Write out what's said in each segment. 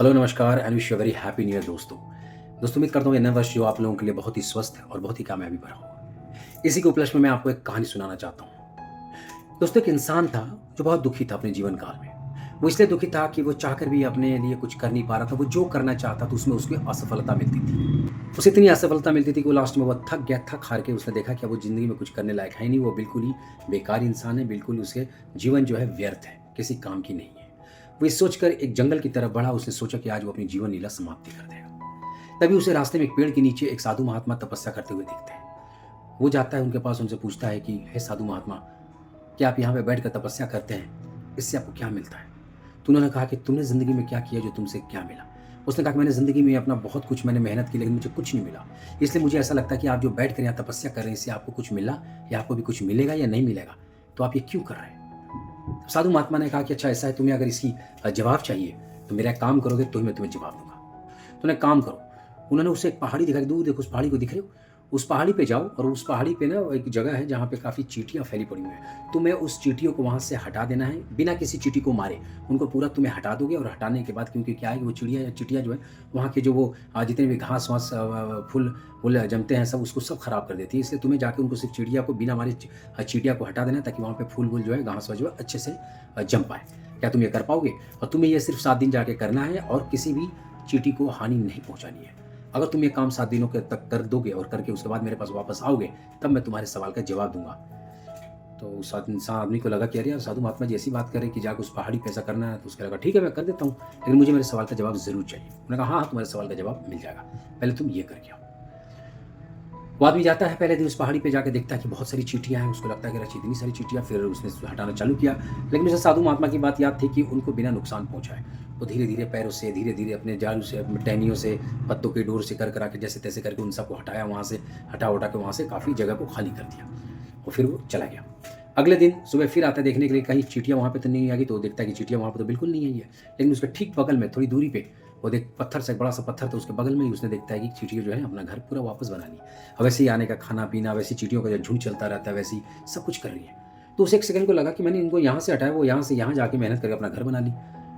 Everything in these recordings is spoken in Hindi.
हेलो नमस्कार and wish you very happy new year दोस्तों उम्मीद करता हूँ ये नया वर्ष जो आप लोगों के लिए बहुत ही स्वस्थ और बहुत ही कामयाबी भरा होगा। इसी के उपलक्ष्य में मैं आपको एक कहानी सुनाना चाहता हूँ। दोस्तों एक इंसान था जो बहुत दुखी था अपने जीवन काल में। वो इसलिए दुखी था कि वो चाहकर भी अपने लिए कुछ कर नहीं पा रहा था। वो जो करना चाहता था उसमें उसकी असफलता मिलती थी। उसे इतनी असफलता मिलती थी कि वो लास्ट में वो थक गया। थक हार के उसने देखा कि अब वो जिंदगी में कुछ करने लायक है नहीं। वो बिल्कुल ही बेकार इंसान है। बिल्कुल उसके जीवन जो है व्यर्थ है, किसी काम की नहीं है। वो ये सोचकर एक जंगल की तरफ बढ़ा। उसने सोचा कि आज वो अपनी जीवन लीला समाप्ति कर देगा। तभी उसे रास्ते में एक पेड़ के नीचे एक साधु महात्मा तपस्या करते हुए दिखते हैं। वो जाता है उनके पास, उनसे पूछता है कि हे साधु महात्मा, क्या आप यहाँ पे बैठकर तपस्या करते हैं? इससे आपको क्या मिलता है? तो उन्होंने कहा कि तुमने ज़िंदगी में क्या किया, जो तुमसे क्या मिला? उसने कहा कि मैंने ज़िंदगी में अपना बहुत कुछ मैंने मेहनत की, लेकिन मुझे कुछ नहीं मिला। इसलिए मुझे ऐसा लगता है कि आप जो बैठ कर यहाँ तपस्या कर रहे हैं, इससे आपको कुछ मिला या आपको भी कुछ मिलेगा या नहीं मिलेगा? तो आप ये क्यों कर रहे हैं? साधु महात्मा ने कहा कि अच्छा ऐसा है, तुम्हें अगर इसकी जवाब चाहिए तो मेरा एक काम करोगे तो ही मैं तुम्हें जवाब दूंगा। तो एक काम करो। उन्होंने उसे एक पहाड़ी दिखाई। दूर देखो, उस पहाड़ी को दिख रहे हो? उस पहाड़ी पे जाओ और उस पहाड़ी पे ना एक जगह है जहाँ पे काफ़ी चींटियाँ फैली पड़ी हुई हैं। तुम्हें उस चींटियों को वहाँ से हटा देना है बिना किसी चींटी को मारे। उनको पूरा तुम्हें हटा दोगे और हटाने के बाद, क्योंकि क्या है कि वो चिड़िया या चींटियाँ जो है वहाँ के जो वो जितने भी घास वास फूल फूल जमते हैं सब, उसको सब खराब कर देती है। इसलिए तुम्हें जाके उनको सिर्फ चिड़िया को बिना मारे चींटिया को हटा देना है, ताकि वहाँ पे फूल वूल जो है घास वास जो है अच्छे से जम पाए। क्या तुम ये कर पाओगे? और तुम्हें ये सिर्फ 7 दिन जाके करना है और किसी भी चींटी को हानि नहीं पहुँचानी है। अगर तुम ये काम 7 दिनों के तक कर दोगे और करके उसके बाद मेरे पास वापस आओगे, तब मैं तुम्हारे सवाल का जवाब दूँगा। तो उस इंसान आदमी को लगा कि अरे यार, साधु महात्मा जी ऐसी बात कर रहे हैं कि जाके उस पहाड़ी पे ऐसा करना है। तो उसको लगा ठीक है, मैं कर देता हूँ, लेकिन मुझे मेरे सवाल का जवाब ज़रूर चाहिए। उन्होंने कहा हाँ, तुम्हारे सवाल का जवाब मिल जाएगा, पहले तुम ये करके आओ। वो आदमी जाता है, पहले दिन उस पहाड़ी पे जाके देखता है कि बहुत सारी चींटियाँ हैं। उसको लगता है कि अच्छा इतनी सारी चींटियाँ, फिर उसने हटाना चालू किया। लेकिन उसे साधु महात्मा की बात याद थी कि उनको बिना नुकसान पहुँचाए। वो धीरे-धीरे पैरों से, धीरे-धीरे अपने जाल से, अपनी टहनियों से, पत्तों की डोर से कर करा के जैसे-तैसे करके उन सबको हटाया वहाँ से, हटा-वटा के वहाँ से काफ़ी जगह को खाली कर दिया और फिर वो चला गया। अगले दिन सुबह फिर आता है देखने के लिए कहीं चींटियाँ वहाँ पे तो नहीं आ गई। तो वो देखता है कि चींटियाँ वहाँ पे तो बिल्कुल नहीं आई है। लेकिन उसके ठीक बगल में थोड़ी दूरी पे वो देख पत्थर से, एक बड़ा-सा पत्थर था उसके बगल में ही, उसने देखता है कि चींटियाँ जो है अपना घर पूरा वापस बना ली। अब वैसे ही आने का खाना-पीना, वैसे ही चींटियों का जो झुंड चलता रहता है, वैसे ही सब कुछ कर रही है। तो उसे एक सेकंड को लगा कि मैंने इनको यहाँ से हटाया, वो यहाँ से यहाँ जाके मेहनत करके अपना घर बना ली,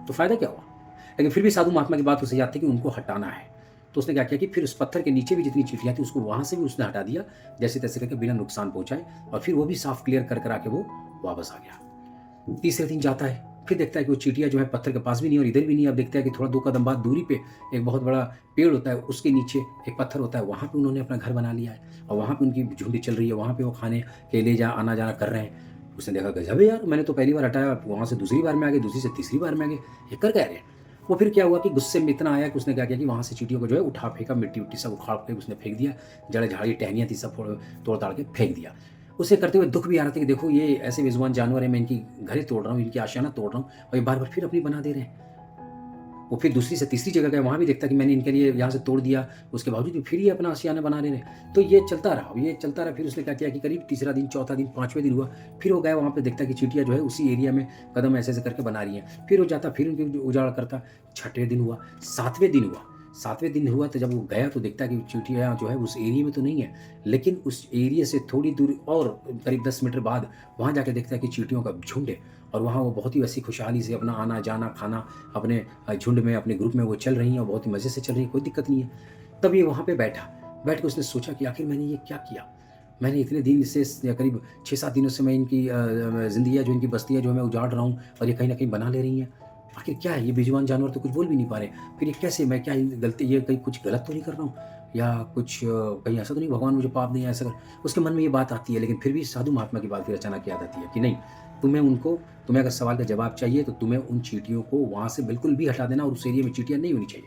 तो फ़ायदा क्या हुआ? लेकिन फिर भी साधु महात्मा की बात उसे याद थी कि उनको हटाना है। तो उसने क्या किया कि फिर उस पत्थर के नीचे भी जितनी चींटियाँ थी उसको वहाँ से भी उसने हटा दिया, जैसे-तैसे करके बिना नुकसान पहुँचाए, और फिर वो भी साफ क्लियर कर करा के वो वापस आ गया। तीसरे दिन जाता है, फिर देखता है कि वो चींटियाँ जो है पत्थर के पास भी नहीं और इधर भी नहीं। अब देखता है कि थोड़ा 2 कदम बाद दूरी पे एक बहुत बड़ा पेड़ होता है, उसके नीचे एक पत्थर होता है, वहाँ पे उन्होंने अपना घर बना लिया है और वहाँ पे उनकी झुंड चल रही है, वहाँ पे वो खाने के लिए आना-जाना कर रहे हैं। उसने देखा गज़ब है यार, मैंने तो पहली बार हटाया, वहाँ से दूसरी बार में आ गए, दूसरी से तीसरी बार में आ गए, ये कर क्या रहे हैं? वो फिर क्या हुआ कि गुस्से में इतना आया कि उसने क्या किया कि वहाँ से चींटियों को जो है उठा फेंका, मिट्टी-विट्टी सब उखाड़ के उसने फेंक दिया, जड़-झाड़ी टहनियाँ थी सब तोड़-ताड़ के फेंक दिया। उसे करते हुए दुःख भी आ रहा था कि देखो ये ऐसे बेज़ुबान जानवर हैं, मैं इनकी घरें तोड़ रहा हूँ, इनकी आशियाना तोड़ रहा हूँ और ये बार-बार फिर अपनी बना दे रहे हैं। वो फिर दूसरी से तीसरी जगह गए, वहाँ भी देखता कि मैंने इनके लिए यहाँ से तोड़ दिया, उसके बावजूद भी फिर ये अपना आशियाना बना रहे हैं। तो ये चलता रहा, ये चलता रहा। फिर उसने क्या किया कि करीब तीसरा दिन, चौथा दिन, 5वें दिन हुआ, फिर वो गया वहाँ पे देखता कि चींटियाँ जो है उसी एरिया में कदम ऐसे-ऐसे करके बना रही हैं। फिर वो जाता, फिर उनकी उजाड़ करता। 6वें दिन हुआ, 7वें दिन हुआ। 7वें दिन हुआ तो जब वो गया तो देखता कि चींटियाँ जो है उस एरिया में तो नहीं है, लेकिन उस एरिया से थोड़ी दूर और करीब 10 मीटर बाद वहाँ जाके देखता है कि चींटियों का झुंड है और वहाँ वो बहुत ही वैसी खुशहाली से अपना आना-जाना, खाना अपने झुंड में, अपने ग्रुप में वो चल रही हैं और बहुत ही मज़े से चल रही हैं, कोई दिक्कत नहीं है। तब ये वहाँ पे बैठा। बैठ के उसने सोचा कि आखिर मैंने ये क्या किया? मैंने इतने दिन से या करीब 6-7 दिनों से मैं इनकी ज़िंदगियाँ जो, इनकी बस्तियाँ जो है मैं उजाड़ रहा हूँ और ये कहीं न कहीं बना ले रही हैं। आखिर क्या है? ये बेजुबान जानवर तो कुछ बोल भी नहीं पा रहे। फिर ये कैसे, मैं क्या गलती, ये कहीं कुछ गलत तो नहीं कर रहा हूँ? या कुछ कहीं ऐसा तो नहीं भगवान मुझे पाप नहीं ऐसा कर। उसके मन में ये बात आती है, लेकिन फिर भी साधु महात्मा की बात फिर अचानक याद आती है कि नहीं, तुम्हें अगर सवाल का जवाब चाहिए तो तुम्हें उन चींटियों को वहाँ से बिल्कुल भी हटा देना और उस एरिया में चींटियाँ नहीं होनी चाहिए।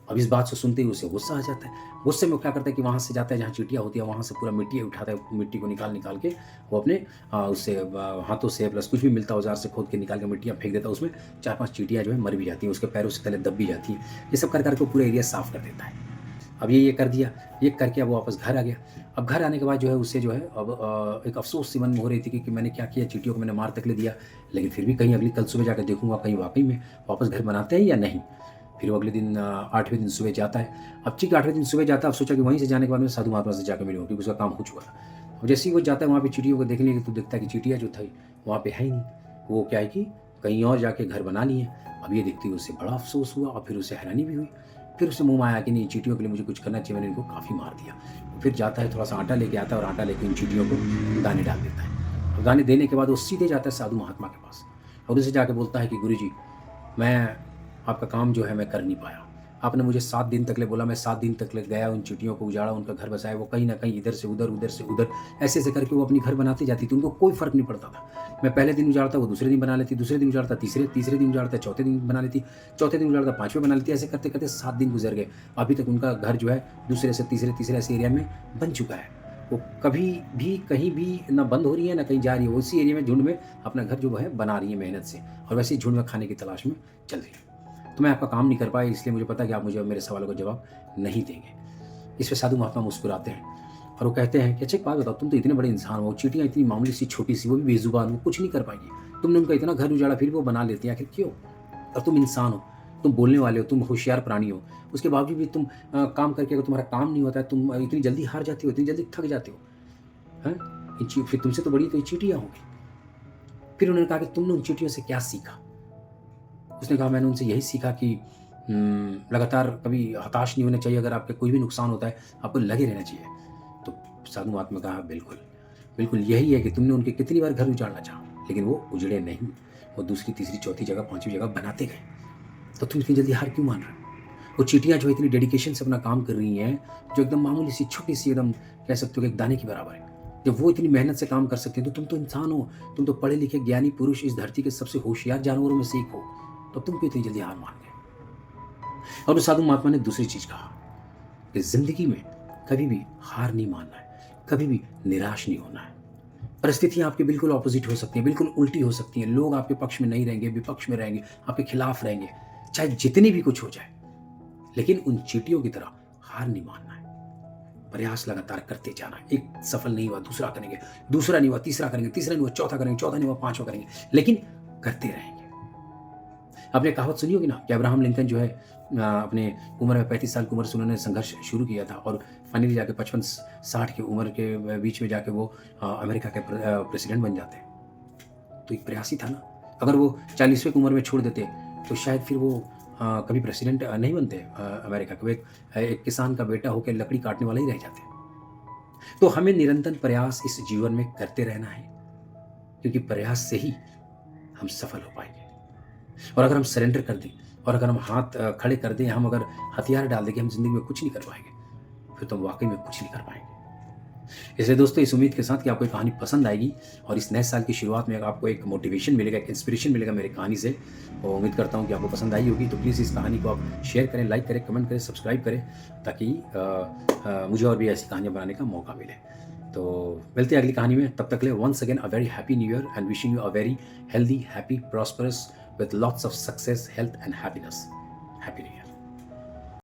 अब इस बात से सुनते ही उसे गुस्सा आ जाता है। गुस्से में वो क्या करता है कि वहाँ से जाता है जहाँ चींटियाँ होती है, वहाँ से पूरा मिट्टी उठाता है, मिट्टी को निकाल-निकाल के वो अपने उससे हाथों से प्लस कुछ भी मिलता है औज़ार से खोद के निकाल के मिट्टियाँ फेंक देता है उसमें। 4-5 चींटियाँ जो है मर भी जाती हैं, उसके पैरों से तले दब भी जाती हैं। ये सब कर के वो पूरा एरिया साफ़ कर देता है। अब ये कर दिया, ये करके अब वो वापस घर आ गया। अब घर आने के बाद जो है उसे जो है अब एक अफ़सोस सी मन में हो रही थी कि मैंने क्या किया, चींटियों को मैंने मार तक ले दिया, लेकिन फिर भी कहीं कल सुबह जाकर देखूँगा कहीं वाक़ई में वापस घर बनाते हैं या नहीं। फिर वो अगले दिन 8वें दिन सुबह जाता है। अब ठीक 8वें दिन सुबह जाता है, अब सोचा कि वहीं से जाने के बाद मैं साधु महात्मा से जाके मिलूँगा क्योंकि उसका काम हो चुका था। अब जैसे ही वो जाता है वहाँ पे चींटियों को देखने के लिए तो देखता है कि चींटियाँ जो थी वहाँ पे है ही नहीं। वो क्या है कि कहीं और जाके घर बना लिए। अब ये देखते हुए उसे बड़ा अफ़सोस हुआ और फिर उसे हैरानी भी हुई। फिर उसे मुँह में आया कि नहीं, चींटियों के लिए मुझे कुछ करना चाहिए, मैंने इनको काफ़ी मार दिया। फिर जाता है, थोड़ा-सा आटा लेके आता है और आटा लेके इन चींटियों को दाने डाल देता है। और दाने देने के बाद वो सीधे जाता है साधु महात्मा के पास और उनसे जाके बोलता है कि गुरुजी, मैं आपका काम जो है मैं कर नहीं पाया। आपने मुझे 7 दिन तक ले बोला, मैं 7 दिन तक ले गया, उन चींटियों को उजाड़ा, उनका घर बसाया, वो कहीं न कहीं इधर से उधर, उधर से उधर, ऐसे-ऐसे करके वो अपनी घर बनाती जाती थी, उनको कोई फ़र्क नहीं पड़ता था। मैं पहले दिन उजाड़ता, वो दूसरे दिन बना लेती, दूसरे दिन उजाड़ता, तीसरे दिन उजाड़ता, चौथे दिन बना लेती, चौथे दिन उजाड़ता, 5वें बना लेती, ऐसे करते-करते 7 दिन गुज़र गए। अभी तक उनका घर जो है दूसरे से तीसरे ऐसे एरिया में बन चुका है। वो कभी भी कहीं भी ना बंद हो रही है, ना कहीं जा रही है, वो उसी एरिया में झुंड में अपना घर जो है बना रही है मेहनत से और वैसे ही झुंड में खाने की तलाश में चल रही है। तो मैं आपका काम नहीं कर पाया, इसलिए मुझे पता है कि आप मुझे अब मेरे सवालों का जवाब नहीं देंगे। इस पे साधु महात्मा मुस्कुराते हैं और वो कहते हैं कि अच्छा एक बात बताओ, तुम तो इतने बड़े इंसान हो, चींटियाँ इतनी मामूली सी छोटी सी, वो भी बेज़ुबान, वो कुछ नहीं कर पाएँगी। तुमने उनका इतना घर उजाड़ा फिर भी वो बना लेती हैं, आखिर क्यों? और तुम इंसान हो, तुम बोलने वाले हो, तुम होशियार प्राणी हो, उसके बावजूद भी तुम काम करके अगर तुम्हारा काम नहीं होता है, तुम इतनी जल्दी हार जाती हो, इतनी जल्दी थक जाते हो, हैं? फिर तुमसे तो बड़ी तो ये चींटियाँ होंगी। फिर उन्होंने कहा कि तुमने उन चींटियों से क्या सीखा? उसने कहा मैंने उनसे यही सीखा कि लगातार कभी हताश नहीं होना चाहिए, अगर आपके कोई भी नुकसान होता है, आपको लगे रहना चाहिए। तो साधु महात्मा कहा बिल्कुल, बिल्कुल यही है कि तुमने उनके कितनी बार घर उजाड़ना चाहा, लेकिन वो उजड़े नहीं। वो दूसरी, तीसरी, चौथी जगह, 5वीं जगह बनाते गए। तो तुम इतनी जल्दी हार क्यों मान रहे हो? वो चींटियाँ जो इतनी डेडिकेशन से अपना काम कर रही हैं, जो एकदम मामूली सी, छोटी सी, एकदम कह सकते हो कि एक दाने की बराबर है। जब वो इतनी मेहनत से काम कर सकती हैं, तो तुम तो इंसान हो, तुम तो पढ़े लिखे ज्ञानी पुरुष, इस धरती के सबसे होशियार जानवरों में से एक हो। तो तुम क्यों इतनी जल्दी हार मान गए? और उस साधु महात्मा ने दूसरी चीज कहा कि जिंदगी में कभी भी हार नहीं मानना है, कभी भी निराश नहीं होना है। परिस्थितियां आपके बिल्कुल ऑपोजिट हो सकती हैं, बिल्कुल उल्टी हो सकती हैं, लोग आपके पक्ष में नहीं रहेंगे, विपक्ष में रहेंगे, आपके खिलाफ रहेंगे, चाहे जितनी भी कुछ हो जाए, लेकिन उन चींटियों की तरह हार नहीं मानना है। प्रयास लगातार करते जाना है। एक सफल नहीं हुआ, दूसरा करेंगे, दूसरा नहीं हुआ, तीसरा करेंगे, तीसरा नहीं हुआ, चौथा करेंगे, चौथा नहीं हुआ, 5वां करेंगे, लेकिन करते रहेंगे। आपने कहावत सुनी होगी ना कि अब्राहम लिंकन जो है अपने उम्र में 35 साल की उम्र से उन्होंने संघर्ष शुरू किया था और फाइनली जाके 55-60 की उम्र के बीच में जाके वो अमेरिका के प्रेसिडेंट बन जाते हैं। तो एक प्रयास ही था ना। अगर वो 40वें की उम्र में छोड़ देते तो शायद फिर वो कभी प्रेसिडेंट नहीं बनते अमेरिका के। वो एक किसान का बेटा होकर लकड़ी काटने वाला ही रह जाते। तो हमें निरंतर प्रयास इस जीवन में करते रहना है, क्योंकि प्रयास से ही हम सफल हो पाएंगे। और अगर हम सरेंडर कर दें और अगर हम हाथ खड़े कर दें, हम अगर हथियार डाल दें कि हम जिंदगी में कुछ नहीं कर पाएंगे, फिर तो हम वाकई में कुछ नहीं कर पाएंगे। इसलिए दोस्तों, इस उम्मीद के साथ कि आपको ये कहानी पसंद आएगी और इस नए साल की शुरुआत में आपको एक मोटिवेशन मिलेगा, एक इंस्पिरेशन मिलेगा मेरी कहानी से, और उम्मीद करता हूँ कि आपको पसंद आई होगी। तो प्लीज़ इस कहानी को आप शेयर करें, लाइक करें, कमेंट करें, सब्सक्राइब करें, ताकि मुझे और भी ऐसी कहानियाँ बनाने का मौका मिले। तो मिलते हैं अगली कहानी में, तब तक के लिए once again a very happy new year and wishing you a very healthy, happy, prosperous with lots of success, health and happiness. Happy New Year.